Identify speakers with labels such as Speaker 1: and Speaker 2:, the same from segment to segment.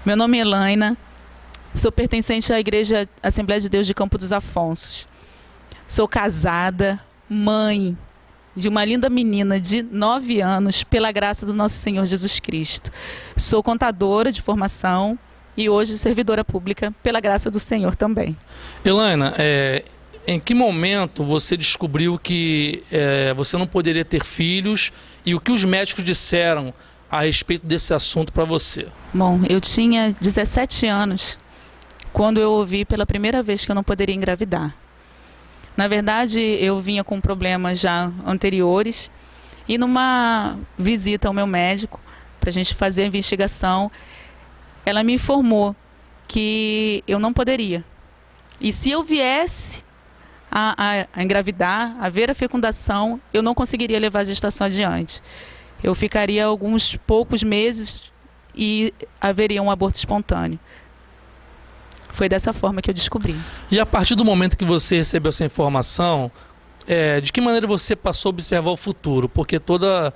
Speaker 1: Meu nome é Elaina, sou pertencente à Igreja Assembleia de Deus de Campo dos Afonsos. Sou casada, mãe de uma linda menina de 9 anos, pela graça do nosso Senhor Jesus Cristo. Sou contadora de formação e hoje servidora pública, pela graça do Senhor também.
Speaker 2: Elaina, em que momento você descobriu que você não poderia ter filhos e o que os médicos disseram a respeito desse assunto para você?
Speaker 1: Bom, eu tinha 17 anos quando eu ouvi pela primeira vez que eu não poderia engravidar. Na verdade, eu vinha com problemas já anteriores e numa visita ao meu médico, para a gente fazer a investigação, ela me informou que eu não poderia. E se eu viesse a engravidar, a ver a fecundação, eu não conseguiria levar a gestação adiante. Eu ficaria alguns poucos meses e haveria um aborto espontâneo. Foi dessa forma que eu descobri.
Speaker 2: E a partir do momento que você recebeu essa informação, de que maneira você passou a observar o futuro? Porque toda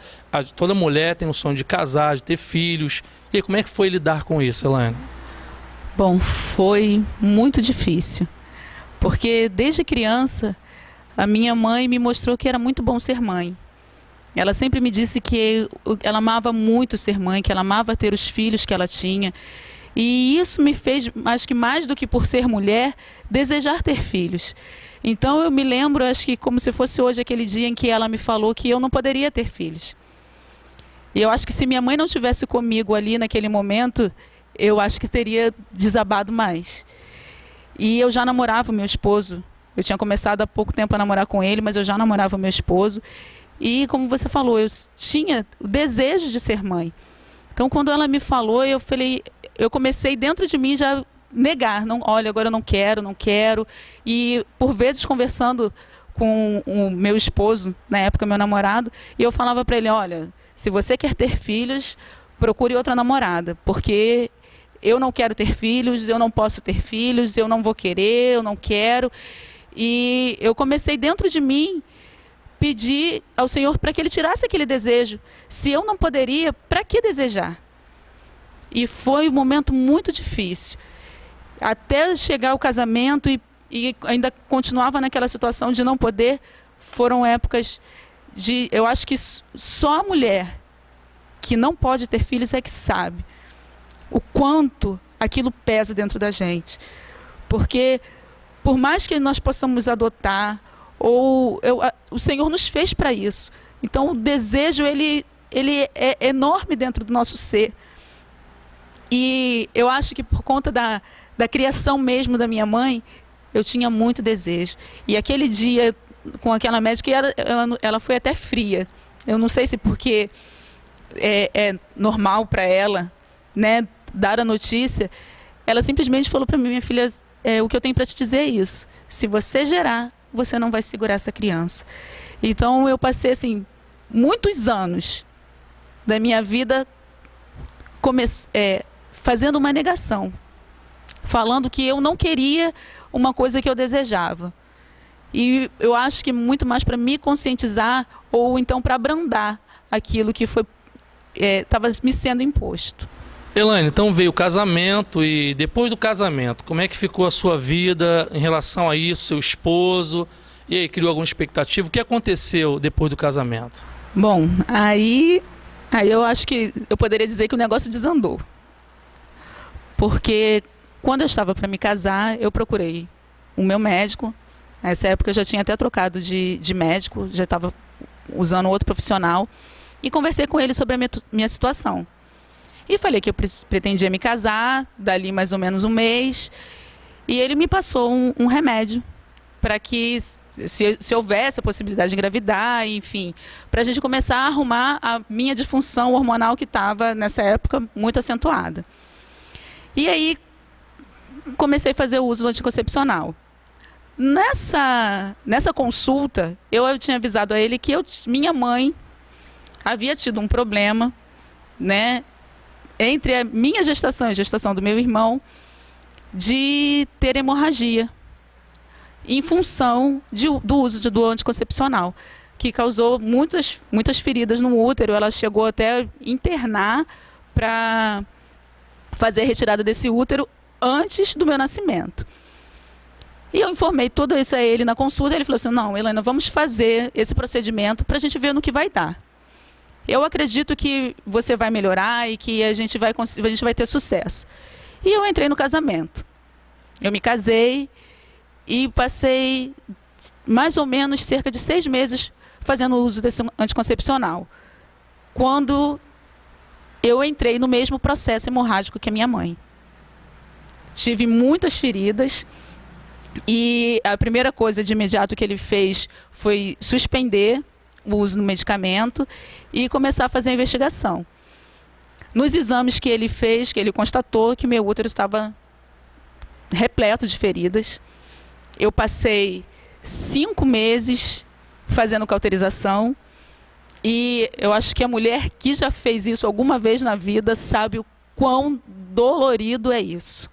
Speaker 2: mulher tem o sonho de casar, de ter filhos. E aí, como é que foi lidar com isso, Elaina?
Speaker 1: Bom, foi muito difícil. Porque desde criança, a minha mãe me mostrou que era muito bom ser mãe. Ela sempre me disse que ela amava muito ser mãe, que ela amava ter os filhos que ela tinha. E isso me fez, acho que mais do que por ser mulher, desejar ter filhos. Então eu me lembro, acho que como se fosse hoje aquele dia em que ela me falou que eu não poderia ter filhos. E eu acho que se minha mãe não estivesse comigo ali naquele momento, eu acho que teria desabado mais. E eu já namorava o meu esposo. Eu tinha começado há pouco tempo a namorar com ele, mas eu já namorava o meu esposo. E como você falou, eu tinha o desejo de ser mãe. Então quando ela me falou, eu comecei dentro de mim já negar. Não, olha, agora eu não quero. E por vezes conversando com o meu esposo, na época meu namorado, e eu falava para ele, olha, se você quer ter filhos, procure outra namorada, porque eu não quero ter filhos, eu não posso ter filhos, eu não vou querer, eu não quero. E eu comecei dentro de mim pedir ao Senhor para que Ele tirasse aquele desejo. Se eu não poderia, para que desejar? E foi um momento muito difícil. Até chegar ao casamento e ainda continuava naquela situação de não poder, foram épocas de... Eu acho que só a mulher que não pode ter filhos é que sabe o quanto aquilo pesa dentro da gente. Porque por mais que nós possamos adotar, o Senhor nos fez para isso. Então o desejo ele é enorme dentro do nosso ser. E eu acho que por conta da criação mesmo da minha mãe, eu tinha muito desejo. E aquele dia com aquela médica, ela foi até fria. Eu não sei se porque é normal para ela, né, dar a notícia. Ela simplesmente falou para mim, minha filha, o que eu tenho para te dizer é isso. Se você gerar, você não vai segurar essa criança. Então eu passei assim muitos anos da minha vida fazendo uma negação, falando que eu não queria uma coisa que eu desejava. E eu acho que muito mais para me conscientizar ou então para abrandar aquilo que estava me sendo imposto.
Speaker 2: Elaina, então veio o casamento e depois do casamento, como é que ficou a sua vida em relação a isso, seu esposo? E aí, criou alguma expectativa? O que aconteceu depois do casamento?
Speaker 1: Bom, aí eu acho que eu poderia dizer que o negócio desandou. Porque quando eu estava para me casar, eu procurei o meu médico. Nessa época eu já tinha até trocado de médico, já estava usando outro profissional. E conversei com ele sobre a minha situação. E falei que eu pretendia me casar, dali mais ou menos um mês. E ele me passou um remédio para que, se houvesse a possibilidade de engravidar, enfim, para a gente começar a arrumar a minha disfunção hormonal que estava, nessa época, muito acentuada. E aí, comecei a fazer o uso do anticoncepcional. Nessa consulta, eu tinha avisado a ele que minha mãe havia tido um problema, né, entre a minha gestação e a gestação do meu irmão, de ter hemorragia, em função do uso do anticoncepcional, que causou muitas feridas no útero. Ela chegou até a internar para fazer a retirada desse útero antes do meu nascimento. E eu informei tudo isso a ele na consulta. Ele falou assim: não, Helena, vamos fazer esse procedimento para a gente ver no que vai dar. Eu acredito que você vai melhorar e que a gente vai ter sucesso. E eu entrei no casamento. Eu me casei e passei mais ou menos cerca de 6 meses fazendo uso desse anticoncepcional, quando eu entrei no mesmo processo hemorrágico que a minha mãe. Tive muitas feridas e a primeira coisa de imediato que ele fez foi suspender o uso do medicamento e começar a fazer a investigação. Nos exames que ele fez, que ele constatou que meu útero estava repleto de feridas. Eu passei 5 meses fazendo cauterização e eu acho que a mulher que já fez isso alguma vez na vida sabe o quão dolorido é isso.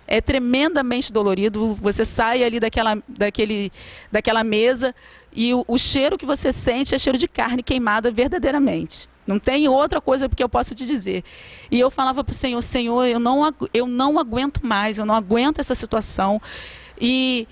Speaker 1: É tremendamente dolorido. Você sai ali daquela mesa e o cheiro que você sente é cheiro de carne queimada verdadeiramente. Não tem outra coisa que eu possa te dizer. E eu falava para o Senhor: Senhor, eu não aguento mais, eu não aguento essa situação. E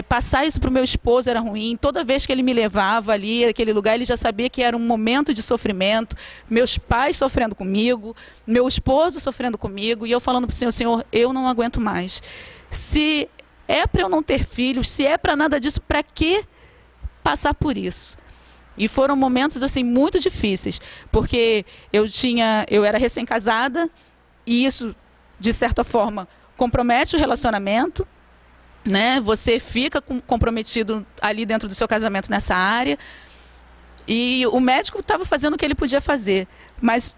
Speaker 1: passar isso para o meu esposo era ruim. Toda vez que ele me levava ali, aquele lugar, ele já sabia que era um momento de sofrimento. Meus pais sofrendo comigo, meu esposo sofrendo comigo. E eu falando para o Senhor: Senhor, eu não aguento mais. Se é para eu não ter filhos, se é para nada disso, para que passar por isso? E foram momentos assim muito difíceis, porque eu era recém-casada e isso, de certa forma, compromete o relacionamento, né? Você fica comprometido ali dentro do seu casamento nessa área. E o médico estava fazendo o que ele podia fazer, mas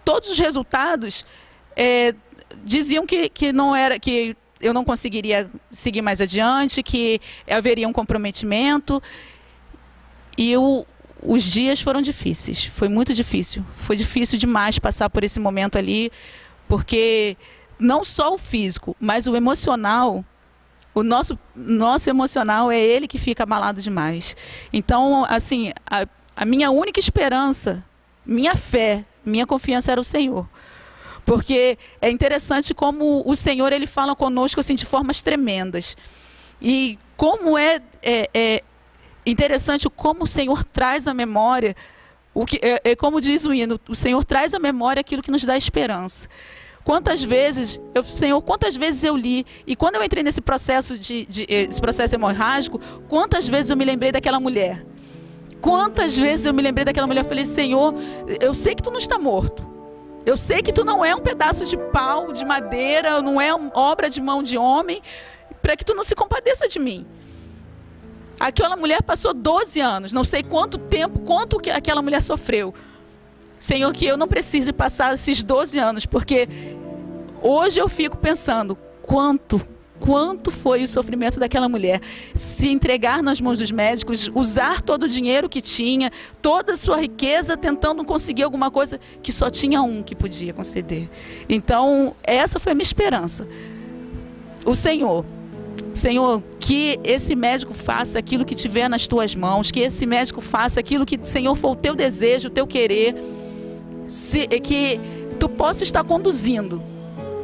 Speaker 1: todos os resultados diziam que não era, que eu não conseguiria seguir mais adiante, que haveria um comprometimento. E os dias foram difíceis, foi muito difícil. Foi difícil demais passar por esse momento ali, porque não só o físico, mas o emocional, o nosso emocional é ele que fica abalado demais. Então, assim, a minha única esperança, minha fé, minha confiança era o Senhor. Porque é interessante como o Senhor, ele fala conosco assim, de formas tremendas. E como é interessante como o Senhor traz à memória, como diz o hino, o Senhor traz à memória aquilo que nos dá esperança. Quantas vezes, Senhor, quantas vezes eu li, e quando eu entrei nesse processo esse processo hemorrágico, quantas vezes eu me lembrei daquela mulher? Quantas vezes eu me lembrei daquela mulher? Eu falei: Senhor, eu sei que tu não está morto. Eu sei que tu não é um pedaço de pau, de madeira, não é obra de mão de homem, para que tu não se compadeça de mim. Aquela mulher passou 12 anos, não sei quanto tempo, quanto que aquela mulher sofreu. Senhor, que eu não precise passar esses 12 anos, porque hoje eu fico pensando quanto foi o sofrimento daquela mulher. Se entregar nas mãos dos médicos, usar todo o dinheiro que tinha, toda a sua riqueza, tentando conseguir alguma coisa que só tinha um que podia conceder. Então, essa foi a minha esperança. O Senhor, que esse médico faça aquilo que tiver nas tuas mãos, que esse médico faça aquilo que, Senhor, for o teu desejo, o teu querer, que tu possa estar conduzindo.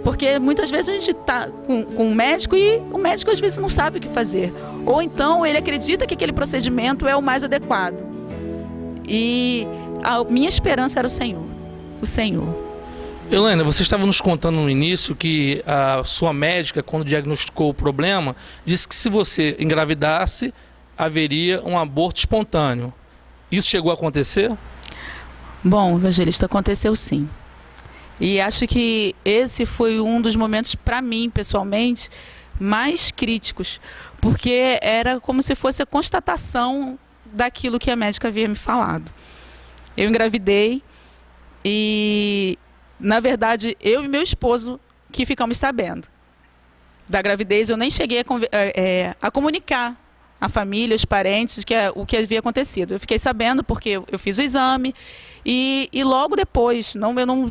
Speaker 1: Porque muitas vezes a gente está com um médico e o médico às vezes não sabe o que fazer. Ou então ele acredita que aquele procedimento é o mais adequado. E a minha esperança era o Senhor. O Senhor.
Speaker 2: Helena, você estava nos contando no início que a sua médica, quando diagnosticou o problema, disse que se você engravidasse, haveria um aborto espontâneo. Isso chegou a acontecer?
Speaker 1: Bom, evangelista, aconteceu sim. E acho que esse foi um dos momentos, para mim, pessoalmente, mais críticos. Porque era como se fosse a constatação daquilo que a médica havia me falado. Eu engravidei e, na verdade, eu e meu esposo que ficamos sabendo da gravidez. Eu nem cheguei a comunicar à família, aos parentes, o que havia acontecido. Eu fiquei sabendo porque eu fiz o exame e logo depois,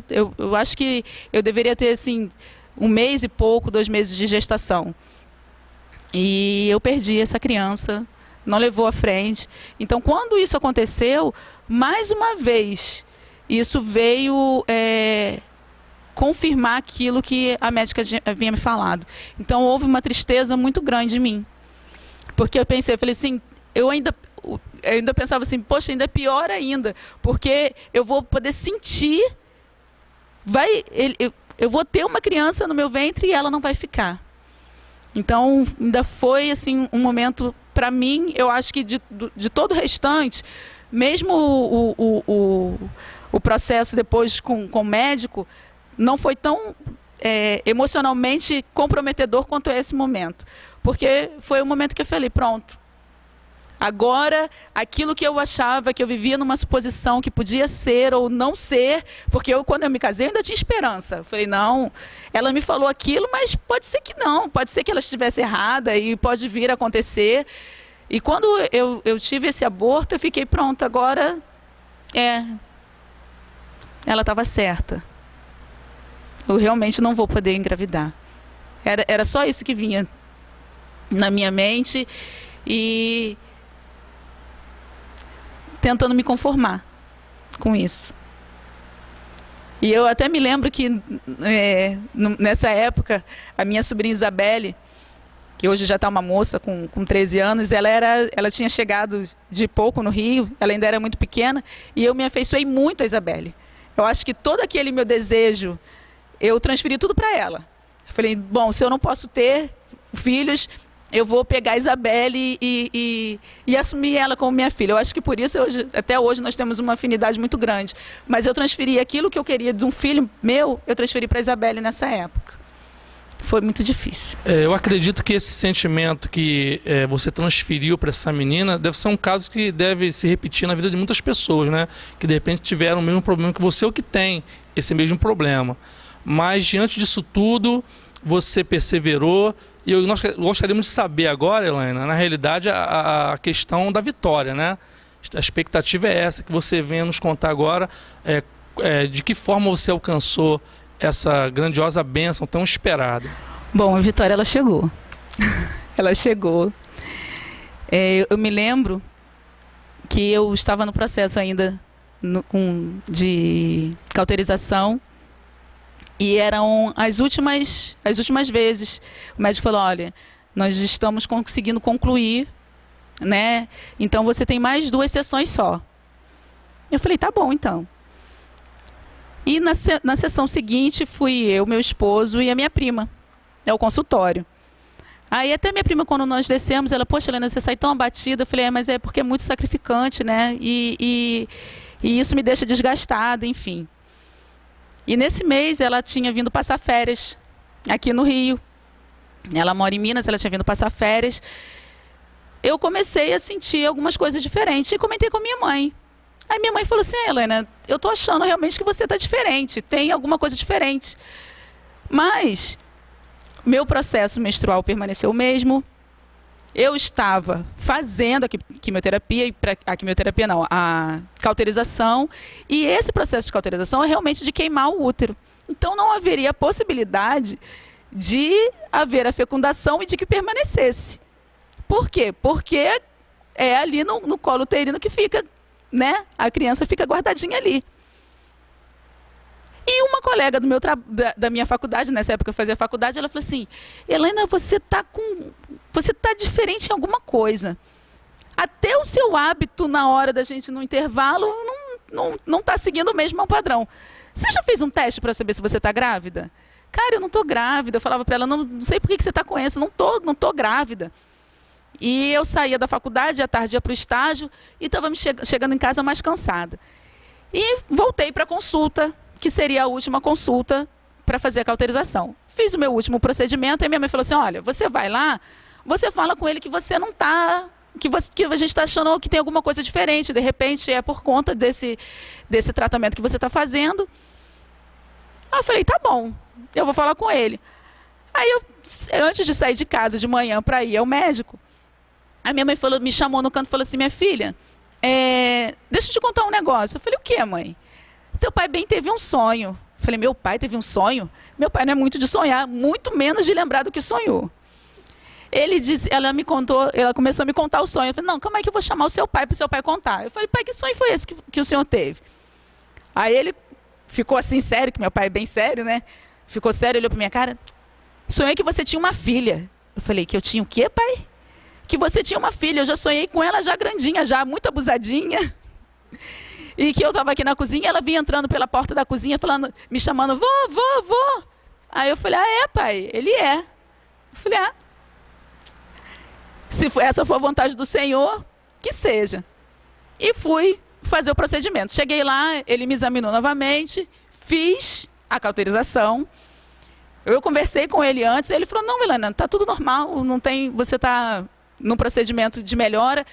Speaker 1: eu acho que eu deveria ter assim, 1 mês e pouco, 2 meses de gestação. E eu perdi essa criança, não levou à frente. Então, quando isso aconteceu, mais uma vez, isso veio confirmar aquilo que a médica havia me falado. Então houve uma tristeza muito grande em mim. Porque eu pensei, eu falei assim, eu ainda pensava assim, poxa, ainda é pior ainda, porque eu vou poder sentir, eu vou ter uma criança no meu ventre e ela não vai ficar. Então ainda foi assim um momento, para mim, eu acho que de todo o restante, mesmo o processo depois com o médico, não foi tão emocionalmente comprometedor quanto esse momento. Porque foi o momento que eu falei, pronto. Agora, aquilo que eu achava que eu vivia numa suposição que podia ser ou não ser, porque quando eu me casei, eu ainda tinha esperança. Eu falei, não, ela me falou aquilo, mas pode ser que não, pode ser que ela estivesse errada e pode vir a acontecer. E quando eu tive esse aborto, eu fiquei pronta, agora ela estava certa. Eu realmente não vou poder engravidar. Era só isso que vinha na minha mente e tentando me conformar com isso. E eu até me lembro que nessa época, a minha sobrinha Isabelle, que hoje já está uma moça com 13 anos, ela tinha chegado de pouco no Rio, ela ainda era muito pequena, e eu me afeiçoei muito a Isabelle. Eu acho que todo aquele meu desejo, eu transferi tudo para ela. Eu falei, bom, se eu não posso ter filhos, eu vou pegar a Isabelle e assumir ela como minha filha. Eu acho que por isso, até hoje, nós temos uma afinidade muito grande. Mas eu transferi aquilo que eu queria de um filho meu, eu transferi para a Isabelle nessa época. Foi muito difícil.
Speaker 2: Eu acredito que esse sentimento que você transferiu para essa menina deve ser um caso que deve se repetir na vida de muitas pessoas, né? Que de repente tiveram o mesmo problema que você ou que tem esse mesmo problema. Mas diante disso tudo, você perseverou. E nós gostaríamos de saber agora, Elaine, na realidade, a questão da vitória, né? A expectativa é essa, que você venha nos contar agora de que forma você alcançou essa grandiosa bênção tão esperada.
Speaker 1: Bom, a vitória, ela chegou. Ela chegou. Eu me lembro que eu estava no processo ainda de cauterização. E eram as últimas vezes. O médico falou, olha, nós estamos conseguindo concluir, né? Então você tem mais 2 sessões só. Eu falei, tá bom então. E na sessão seguinte fui eu, meu esposo e a minha prima, ao consultório. Aí até minha prima, quando nós descemos, ela, poxa, Helena, você sai tão abatida. Eu falei, mas é porque é muito sacrificante, né? E isso me deixa desgastada, enfim. E nesse mês ela tinha vindo passar férias aqui no Rio. Ela mora em Minas, ela tinha vindo passar férias. Eu comecei a sentir algumas coisas diferentes e comentei com a minha mãe. Aí minha mãe falou assim, Helena, eu tô achando realmente que você tá diferente, tem alguma coisa diferente. Mas meu processo menstrual permaneceu o mesmo. Eu estava fazendo a quimioterapia, a cauterização, e esse processo de cauterização é realmente de queimar o útero. Então não haveria possibilidade de haver a fecundação e de que permanecesse. Por quê? Porque é ali no colo uterino que fica, né? A criança fica guardadinha ali. E uma colega da minha faculdade, nessa época eu fazia faculdade, ela falou assim, Helena, você tá diferente em alguma coisa. Até o seu hábito na hora da gente no intervalo não está seguindo o mesmo padrão. Você já fez um teste para saber se você está grávida? Cara, eu não estou grávida. Eu falava para ela, não sei por que você está com essa, não tô grávida. E eu saía da faculdade, à tarde ia para o estágio e estava chegando em casa mais cansada. E voltei para a consulta, que seria a última consulta para fazer a cauterização. Fiz o meu último procedimento e minha mãe falou assim, olha, você vai lá, você fala com ele que você não está, que a gente está achando que tem alguma coisa diferente, de repente é por conta desse tratamento que você está fazendo. Aí eu falei, tá bom, eu vou falar com ele. Aí antes de sair de casa de manhã para ir ao médico, a minha mãe me chamou no canto e falou assim, minha filha, deixa eu te contar um negócio. Eu falei, o quê, mãe? Teu pai bem teve um sonho. Eu falei, meu pai teve um sonho? Meu pai não é muito de sonhar, muito menos de lembrar do que sonhou. Ela começou a me contar o sonho. Eu falei, não, calma aí que eu vou chamar o seu pai para o seu pai contar. Eu falei, pai, que sonho foi esse que o senhor teve? Aí ele ficou assim sério, que meu pai é bem sério, né? Ficou sério, olhou pra minha cara. Sonhei que você tinha uma filha. Eu falei, que eu tinha o quê, pai? Que você tinha uma filha. Eu já sonhei com ela já grandinha, já muito abusadinha. E que eu estava aqui na cozinha, ela vinha entrando pela porta da cozinha, falando, me chamando, vô, vô, vô. Aí eu falei, ah, é, pai? Ele é. Eu falei, ah, se essa for a vontade do Senhor, que seja. E fui fazer o procedimento. Cheguei lá, ele me examinou novamente, fiz a cauterização. Eu conversei com ele antes, ele falou, não, Milena, tá tudo normal, não tem, você está num procedimento de melhora.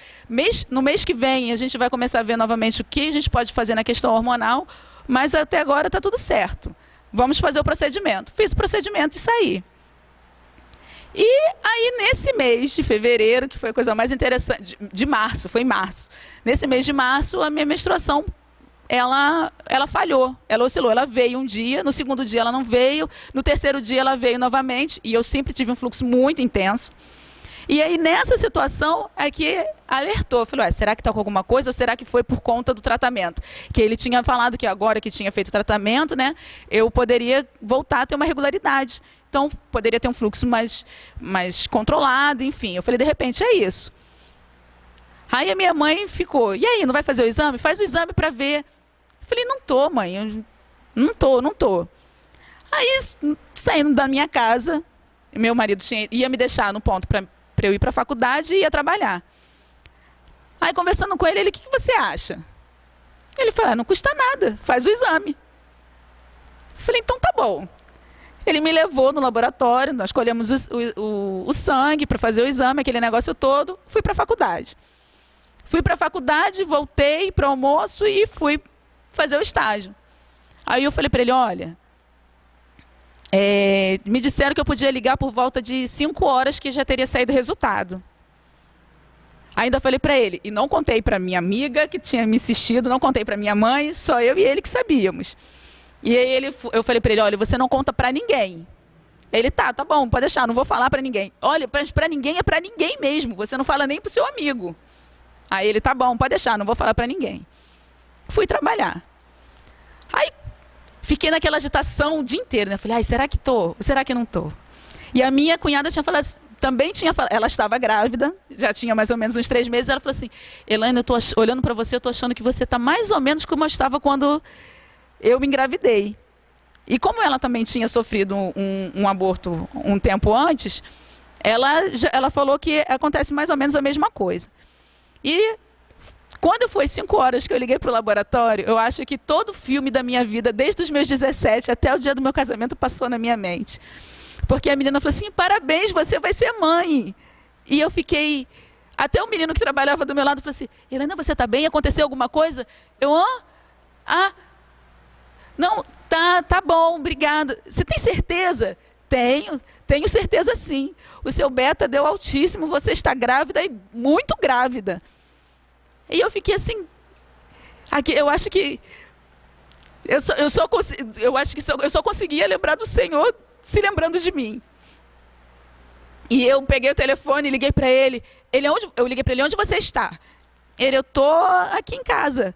Speaker 1: No mês que vem a gente vai começar a ver novamente o que a gente pode fazer na questão hormonal, mas até agora está tudo certo. Vamos fazer o procedimento. Fiz o procedimento e saí. E aí, nesse mês de fevereiro, que foi a coisa mais interessante, de março, foi em março. Nesse mês de março, a minha menstruação, ela falhou, ela oscilou. Ela veio um dia, no segundo dia ela não veio, no terceiro dia ela veio novamente, e eu sempre tive um fluxo muito intenso. E aí, nessa situação, é que alertou. Eu falei, ué, será que está com alguma coisa ou será que foi por conta do tratamento? Que ele tinha falado que agora que tinha feito o tratamento, né, eu poderia voltar a ter uma regularidade. Então, poderia ter um fluxo mais controlado, enfim. Eu falei, de repente, é isso. Aí a minha mãe ficou, e aí, não vai fazer o exame? Faz o exame para ver. Eu falei, não tô, mãe, eu não tô. Aí, saindo da minha casa, meu marido ia me deixar no ponto para eu ir para a faculdade e ia trabalhar. Aí, conversando com ele, o que você acha? Ele falou, não custa nada, faz o exame. Eu falei, então tá bom. Ele me levou no laboratório, nós colhemos o sangue para fazer o exame, aquele negócio todo, fui para a faculdade. Fui para a faculdade, voltei para o almoço e fui fazer o estágio. Aí eu falei para ele, olha, me disseram que eu podia ligar por volta de 5 horas que já teria saído o resultado. Ainda falei para ele, e não contei para minha amiga que tinha me insistido, não contei para minha mãe, só eu e ele que sabíamos. E aí eu falei para ele, olha, você não conta para ninguém. Ele, tá bom, pode deixar, não vou falar para ninguém. Olha, para ninguém é para ninguém mesmo, você não fala nem para o seu amigo. Aí ele, tá bom, pode deixar, não vou falar para ninguém. Fui trabalhar. Aí fiquei naquela agitação o dia inteiro, né? Falei, ai, será que tô? Será que não tô? E a minha cunhada tinha falado, também tinha falado, ela estava grávida, já tinha mais ou menos uns 3 meses, ela falou assim, Elaine, eu tô olhando para você, eu tô achando que você tá mais ou menos como eu estava quando eu me engravidei. E como ela também tinha sofrido um aborto um tempo antes, ela falou que acontece mais ou menos a mesma coisa. E quando foi 5 horas que eu liguei para o laboratório, eu acho que todo o filme da minha vida, desde os meus 17 até o dia do meu casamento, passou na minha mente. Porque a menina falou assim, parabéns, você vai ser mãe. E eu fiquei... Até o menino que trabalhava do meu lado falou assim, Helena, você está bem? Aconteceu alguma coisa? Eu, não, tá bom, obrigada. Você tem certeza? Tenho certeza sim. O seu beta deu altíssimo, você está grávida e muito grávida. E eu fiquei assim, eu acho que eu só conseguia lembrar do Senhor se lembrando de mim. E eu peguei o telefone e liguei para ele. Eu liguei para ele, onde você está? Ele, eu tô aqui em casa.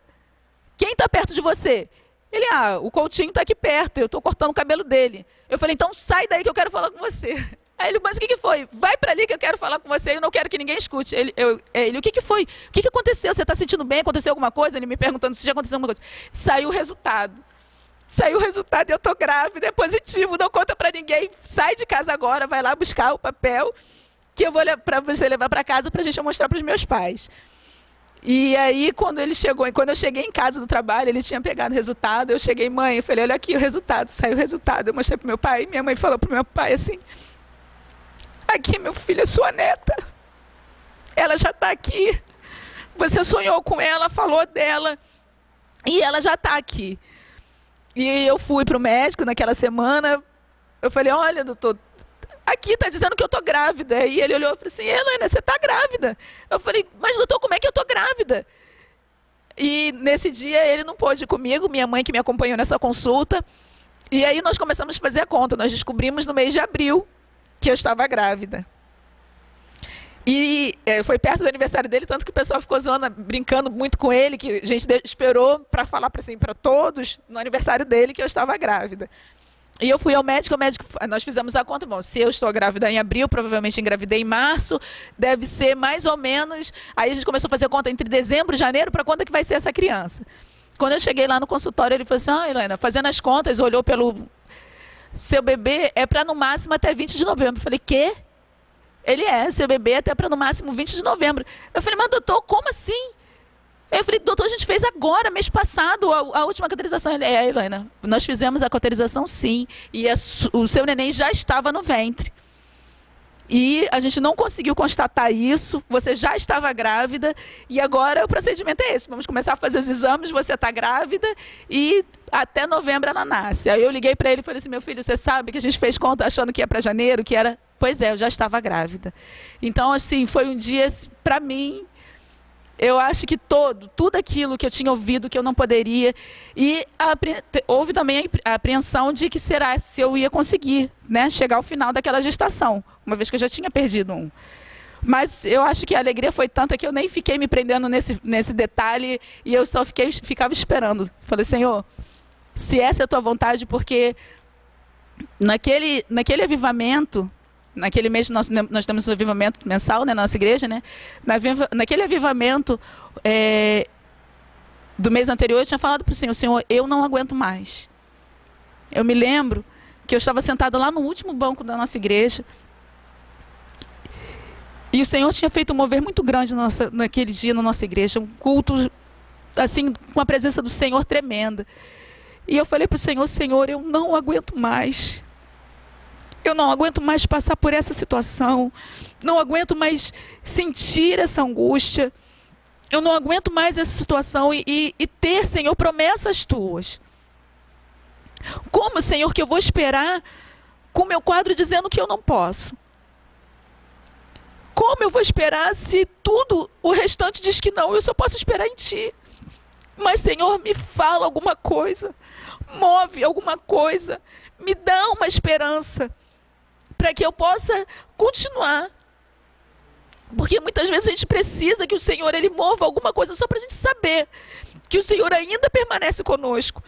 Speaker 1: Quem está perto de você? Ele, o Coutinho está aqui perto, eu estou cortando o cabelo dele. Eu falei, então sai daí que eu quero falar com você. Aí ele, mas o que foi? Vai para ali que eu quero falar com você, eu não quero que ninguém escute. Ele, o que foi? O que aconteceu? Você está sentindo bem? Aconteceu alguma coisa? Ele me perguntando se já aconteceu alguma coisa. Saiu o resultado. Saiu o resultado, eu estou grávida, é positivo, não conta para ninguém. Sai de casa agora, vai lá buscar o papel que eu vou para você levar para casa para a gente mostrar para os meus pais. E aí, quando eu cheguei em casa do trabalho, ele tinha pegado o resultado, eu cheguei, mãe, eu falei, olha aqui o resultado, saiu o resultado. Eu mostrei para o meu pai, e minha mãe falou para o meu pai assim, aqui, meu filho, é sua neta. Ela já está aqui. Você sonhou com ela, falou dela, e ela já está aqui. E eu fui para o médico naquela semana, eu falei, olha, doutor, aqui está dizendo que eu estou grávida. E ele olhou e falou assim, Helena, você está grávida? Eu falei, mas doutor, como é que eu estou grávida? E nesse dia ele não pôde ir comigo, minha mãe que me acompanhou nessa consulta. E aí nós começamos a fazer a conta, nós descobrimos no mês de abril que eu estava grávida. E foi perto do aniversário dele, tanto que o pessoal ficou zoando, brincando muito com ele, que a gente esperou para falar para todos no aniversário dele que eu estava grávida. E eu fui ao médico, nós fizemos a conta, bom, se eu estou grávida em abril, provavelmente engravidei em março, deve ser mais ou menos, aí a gente começou a fazer conta entre dezembro e janeiro, para quando é que vai ser essa criança. Quando eu cheguei lá no consultório, ele falou assim, Helena, fazendo as contas, olhou pelo seu bebê, é para no máximo até 20 de novembro. Eu falei, quê? Ele seu bebê até para no máximo 20 de novembro. Eu falei, mas doutor, como assim? Eu falei, doutor, a gente fez agora, mês passado, a última cauterização. Ele, Helena, nós fizemos a cauterização sim, e o seu neném já estava no ventre. E a gente não conseguiu constatar isso, você já estava grávida, e agora o procedimento é esse. Vamos começar a fazer os exames, você está grávida, e até novembro ela nasce. Aí eu liguei para ele e falei assim, meu filho, você sabe que a gente fez conta achando que ia para janeiro, que era... Pois é, eu já estava grávida. Então, assim, foi um dia, para mim... Eu acho que tudo aquilo que eu tinha ouvido que eu não poderia, e houve também a apreensão de que será se eu ia conseguir, né, chegar ao final daquela gestação, uma vez que eu já tinha perdido um. Mas eu acho que a alegria foi tanta que eu nem fiquei me prendendo nesse detalhe, e eu só ficava esperando. Falei, Senhor, se essa é a tua vontade, porque naquele avivamento... Naquele mês nós temos um avivamento mensal, né, na nossa igreja, né? Naquele avivamento do mês anterior, eu tinha falado para o Senhor, Senhor, eu não aguento mais. Eu me lembro que eu estava sentada lá no último banco da nossa igreja, e o Senhor tinha feito um mover muito grande naquele dia na nossa igreja, um culto, assim, com a presença do Senhor tremenda. E eu falei para o Senhor, Senhor, eu não aguento mais. Eu não aguento mais passar por essa situação. Não aguento mais sentir essa angústia. Eu não aguento mais essa situação e ter, Senhor, promessas tuas. Como, Senhor, que eu vou esperar com o meu quadro dizendo que eu não posso? Como eu vou esperar se tudo o restante diz que não? Eu só posso esperar em Ti. Mas, Senhor, me fala alguma coisa. Move alguma coisa. Me dá uma esperança para que eu possa continuar. Porque muitas vezes a gente precisa que o Senhor ele mova alguma coisa só para a gente saber que o Senhor ainda permanece conosco.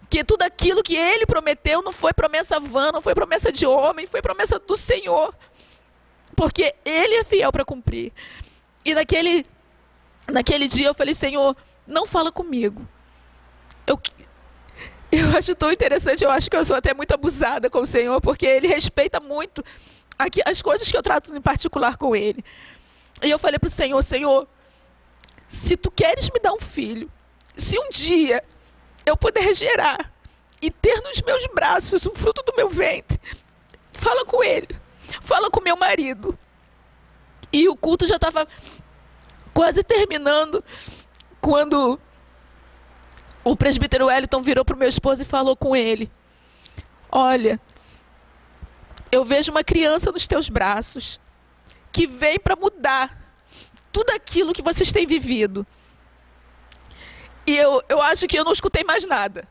Speaker 1: Que tudo aquilo que Ele prometeu não foi promessa vã, não foi promessa de homem, foi promessa do Senhor. Porque Ele é fiel para cumprir. E naquele dia eu falei, Senhor, não fala comigo. Eu acho tão interessante, eu acho que eu sou até muito abusada com o Senhor, porque Ele respeita muito as coisas que eu trato em particular com Ele. E eu falei para o Senhor, Senhor, se Tu queres me dar um filho, se um dia eu puder gerar e ter nos meus braços o fruto do meu ventre, fala com ele, fala com meu marido. E o culto já estava quase terminando, quando o presbítero Wellington virou para o meu esposo e falou com ele, olha, eu vejo uma criança nos teus braços, que vem para mudar tudo aquilo que vocês têm vivido. E eu acho que eu não escutei mais nada.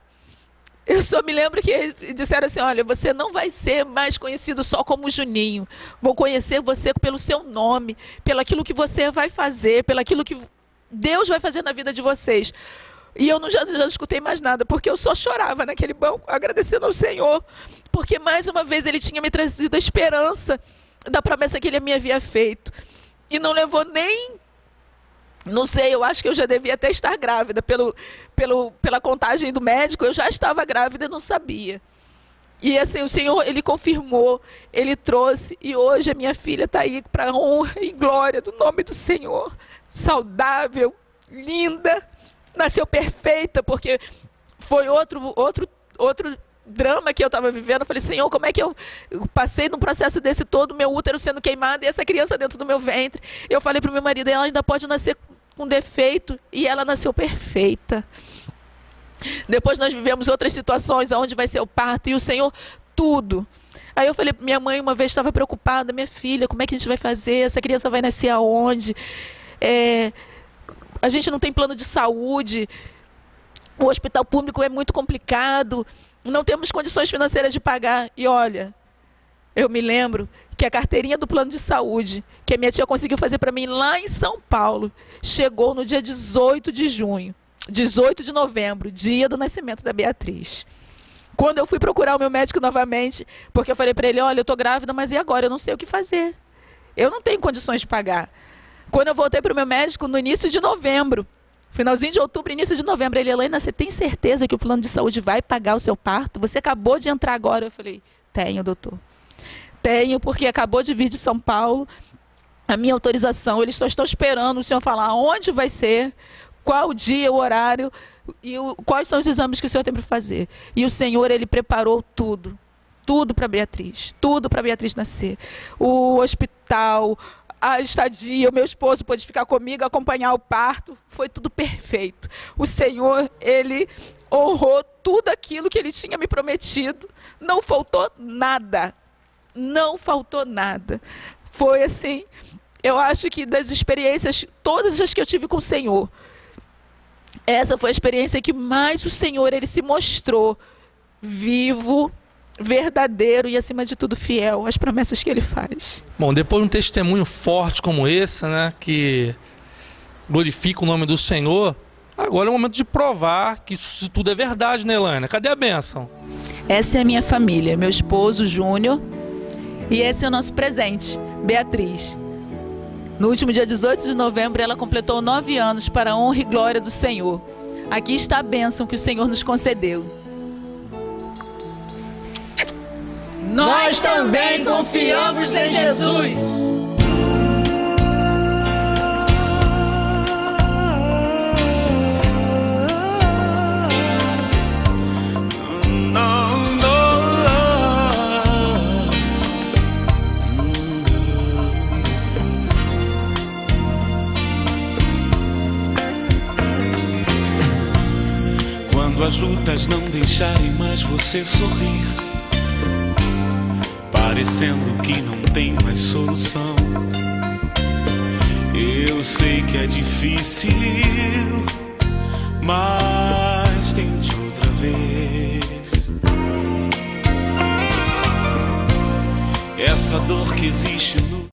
Speaker 1: Eu só me lembro que disseram assim, olha, você não vai ser mais conhecido só como Juninho. Vou conhecer você pelo seu nome, pelo aquilo que você vai fazer, pelo aquilo que Deus vai fazer na vida de vocês. E eu já não escutei mais nada, porque eu só chorava naquele banco, agradecendo ao Senhor. Porque mais uma vez Ele tinha me trazido a esperança da promessa que Ele me havia feito. E não levou nem... Não sei, eu acho que eu já devia até estar grávida. Pela contagem do médico, eu já estava grávida e não sabia. E assim, o Senhor, Ele confirmou, Ele trouxe. E hoje a minha filha está aí para a honra e glória do nome do Senhor. Saudável, linda, nasceu perfeita, porque foi outro drama que eu estava vivendo. Eu falei, Senhor, como é que eu passei num processo desse todo, meu útero sendo queimado e essa criança dentro do meu ventre. Eu falei para o meu marido, ela ainda pode nascer com defeito, e ela nasceu perfeita. Depois nós vivemos outras situações, onde vai ser o parto, e o Senhor, tudo. Aí eu falei, minha mãe uma vez estava preocupada, minha filha, como é que a gente vai fazer? Essa criança vai nascer aonde? A gente não tem plano de saúde, o hospital público é muito complicado, não temos condições financeiras de pagar. E olha, eu me lembro que a carteirinha do plano de saúde, que a minha tia conseguiu fazer para mim lá em São Paulo, chegou no dia 18 de novembro, dia do nascimento da Beatriz. Quando eu fui procurar o meu médico novamente, porque eu falei para ele, olha, eu estou grávida, mas e agora? Eu não sei o que fazer. Eu não tenho condições de pagar. Quando eu voltei para o meu médico, no início de novembro, finalzinho de outubro, início de novembro, ele, Elaine, você tem certeza que o plano de saúde vai pagar o seu parto? Você acabou de entrar agora. Eu falei, tenho, doutor. Tenho, porque acabou de vir de São Paulo, a minha autorização, eles só estão esperando o senhor falar onde vai ser, qual o dia, o horário e quais são os exames que o senhor tem para fazer. E o senhor, ele preparou tudo, tudo para Beatriz nascer. O hospital, a estadia, o meu esposo pôde ficar comigo, acompanhar o parto, foi tudo perfeito. O senhor, ele honrou tudo aquilo que ele tinha me prometido, não faltou nada. Não faltou nada. Foi assim, eu acho que das experiências, todas as que eu tive com o Senhor, essa foi a experiência que mais o Senhor, ele se mostrou vivo, verdadeiro e, acima de tudo, fiel às promessas que ele faz.
Speaker 2: Bom, depois de um testemunho forte como esse, né, que glorifica o nome do Senhor, agora é o momento de provar que isso tudo é verdade, né, Elaine? Cadê a bênção?
Speaker 1: Essa é a minha família, meu esposo Júnior, e esse é o nosso presente, Beatriz. No último dia 18 de novembro, ela completou 9 anos para a honra e glória do Senhor. Aqui está a bênção que o Senhor nos concedeu.
Speaker 3: Nós também confiamos em Jesus.
Speaker 4: Quando as lutas não deixarem mais você sorrir, parecendo que não tem mais solução, eu sei que é difícil, mas tente outra vez. Essa dor que existe no